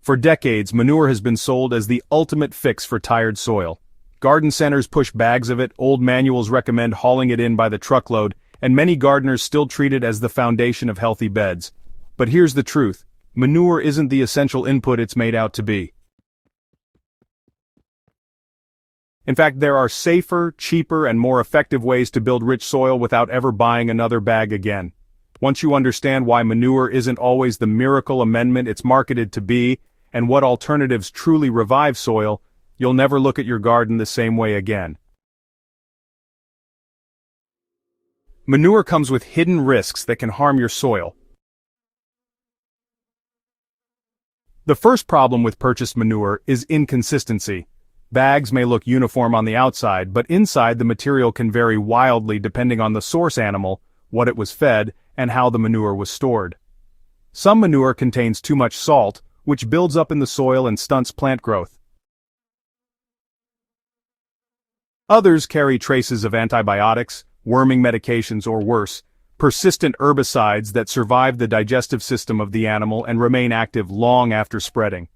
For decades, manure has been sold as the ultimate fix for tired soil. Garden centers push bags of it, old manuals recommend hauling it in by the truckload, and many gardeners still treat it as the foundation of healthy beds. But here's the truth: manure isn't the essential input it's made out to be. In fact, there are safer, cheaper, and more effective ways to build rich soil without ever buying another bag again. Once you understand why manure isn't always the miracle amendment it's marketed to be, and what alternatives truly revive soil, you'll never look at your garden the same way again. Manure comes with hidden risks that can harm your soil. The first problem with purchased manure is inconsistency. Bags may look uniform on the outside, but inside the material can vary wildly depending on the source animal, what it was fed, and how the manure was stored. Some manure contains too much salt, which builds up in the soil and stunts plant growth. Others carry traces of antibiotics, worming medications, or worse, persistent herbicides that survive the digestive system of the animal and remain active long after spreading.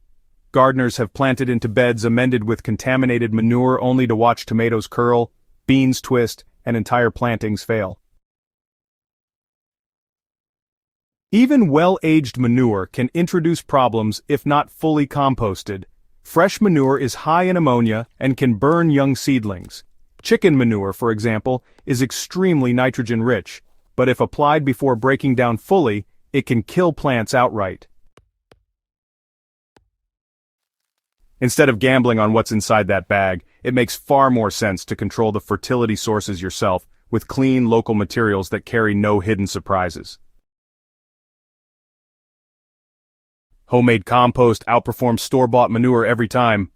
Gardeners have planted into beds amended with contaminated manure only to watch tomatoes curl, beans twist, and entire plantings fail. Even well-aged manure can introduce problems if not fully composted. Fresh manure is high in ammonia and can burn young seedlings. Chicken manure, for example, is extremely nitrogen-rich, but if applied before breaking down fully, it can kill plants outright. Instead of gambling on what's inside that bag, it makes far more sense to control the fertility sources yourself with clean local materials that carry no hidden surprises. Homemade compost outperforms store-bought manure every time.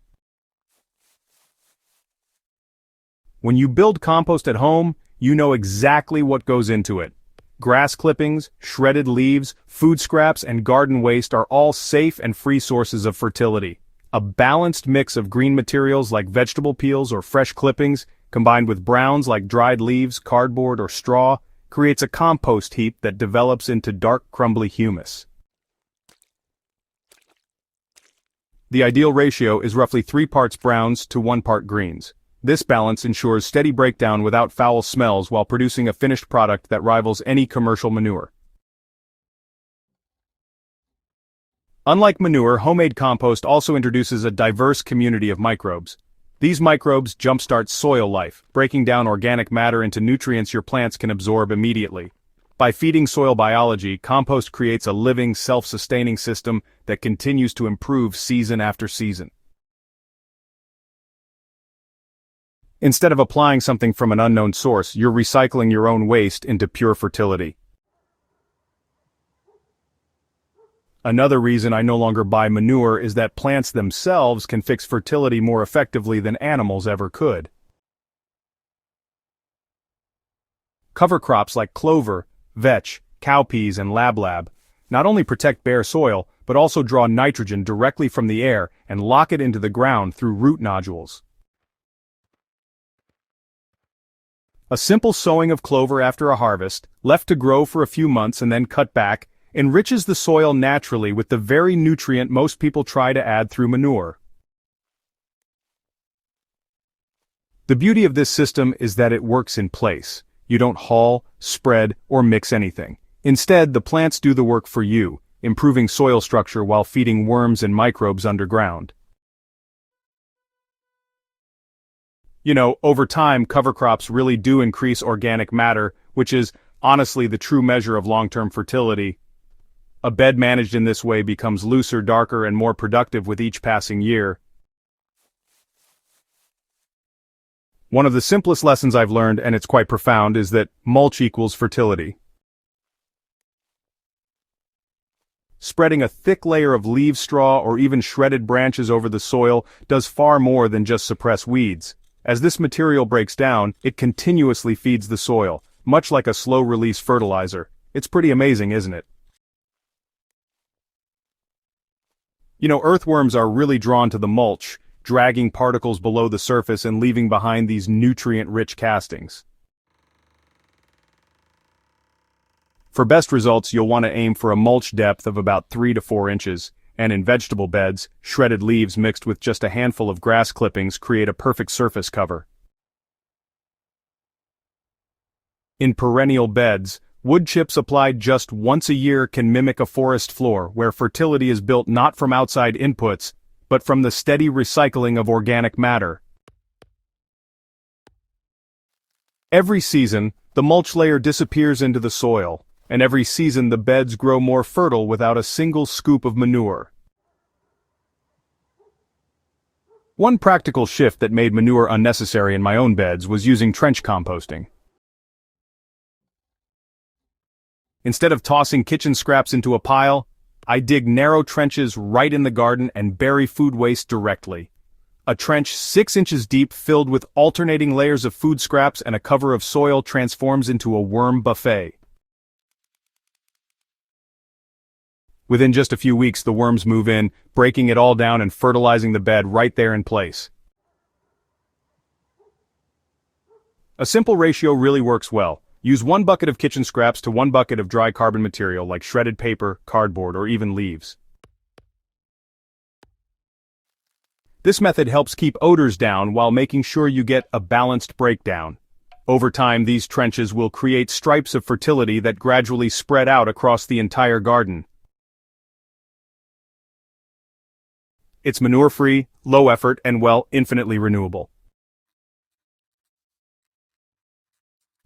When you build compost at home, you know exactly what goes into it. Grass clippings, shredded leaves, food scraps, and garden waste are all safe and free sources of fertility. A balanced mix of green materials like vegetable peels or fresh clippings, combined with browns like dried leaves, cardboard, or straw, creates a compost heap that develops into dark, crumbly humus. The ideal ratio is roughly 3 parts browns to 1 part greens. This balance ensures steady breakdown without foul smells while producing a finished product that rivals any commercial manure. Unlike manure, homemade compost also introduces a diverse community of microbes. These microbes jumpstart soil life, breaking down organic matter into nutrients your plants can absorb immediately. By feeding soil biology, compost creates a living, self-sustaining system that continues to improve season after season. Instead of applying something from an unknown source, you're recycling your own waste into pure fertility. Another reason I no longer buy manure is that plants themselves can fix fertility more effectively than animals ever could. Cover crops like clover, vetch, cowpeas, and lablab not only protect bare soil, but also draw nitrogen directly from the air and lock it into the ground through root nodules. A simple sowing of clover after a harvest, left to grow for a few months and then cut back, enriches the soil naturally with the very nutrient most people try to add through manure. The beauty of this system is that it works in place. You don't haul, spread, or mix anything. Instead, the plants do the work for you, improving soil structure while feeding worms and microbes underground. You know, over time, cover crops really do increase organic matter, which is honestly the true measure of long-term fertility. A bed managed in this way becomes looser, darker, and more productive with each passing year. One of the simplest lessons I've learned, and it's quite profound, is that mulch equals fertility. Spreading a thick layer of leaf straw or even shredded branches over the soil does far more than just suppress weeds. As this material breaks down, it continuously feeds the soil, much like a slow-release fertilizer. It's pretty amazing, isn't it? You know, earthworms are really drawn to the mulch, dragging particles below the surface and leaving behind these nutrient-rich castings. For best results, you'll want to aim for a mulch depth of about 3 to 4 inches, And in vegetable beds, shredded leaves mixed with just a handful of grass clippings create a perfect surface cover. In perennial beds, wood chips applied just once a year can mimic a forest floor where fertility is built not from outside inputs, but from the steady recycling of organic matter. Every season, the mulch layer disappears into the soil, and every season the beds grow more fertile without a single scoop of manure. One practical shift that made manure unnecessary in my own beds was using trench composting. Instead of tossing kitchen scraps into a pile, I dig narrow trenches right in the garden and bury food waste directly. A trench 6 inches deep filled with alternating layers of food scraps and a cover of soil transforms into a worm buffet. Within just a few weeks the worms move in, breaking it all down and fertilizing the bed right there in place. A simple ratio really works well. Use 1 bucket of kitchen scraps to 1 bucket of dry carbon material like shredded paper, cardboard, or even leaves. This method helps keep odors down while making sure you get a balanced breakdown. Over time, these trenches will create stripes of fertility that gradually spread out across the entire garden. It's manure-free, low effort, and infinitely renewable.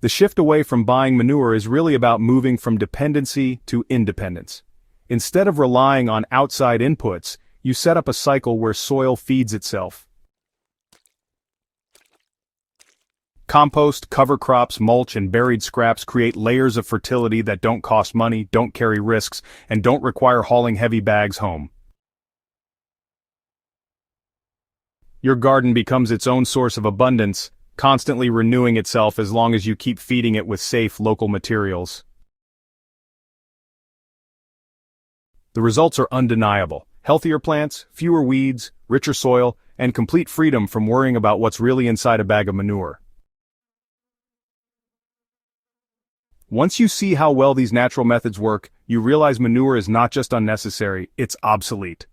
The shift away from buying manure is really about moving from dependency to independence. Instead of relying on outside inputs, you set up a cycle where soil feeds itself. Compost, cover crops, mulch, and buried scraps create layers of fertility that don't cost money, don't carry risks, and don't require hauling heavy bags home. Your garden becomes its own source of abundance, constantly renewing itself as long as you keep feeding it with safe local materials. The results are undeniable. Healthier plants, fewer weeds, richer soil, and complete freedom from worrying about what's really inside a bag of manure. Once you see how well these natural methods work, you realize manure is not just unnecessary, it's obsolete.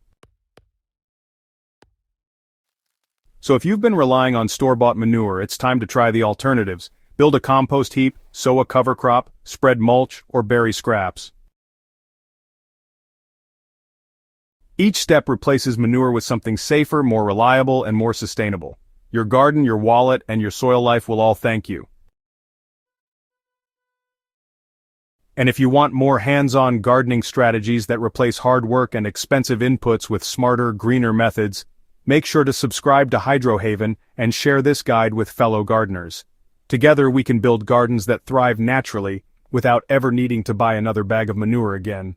So if you've been relying on store-bought manure, it's time to try the alternatives. Build a compost heap, sow a cover crop, spread mulch, or bury scraps. Each step replaces manure with something safer, more reliable, and more sustainable. Your garden, your wallet, and your soil life will all thank you. And if you want more hands-on gardening strategies that replace hard work and expensive inputs with smarter, greener methods, make sure to subscribe to Hydrohaven and share this guide with fellow gardeners. Together we can build gardens that thrive naturally without ever needing to buy another bag of manure again.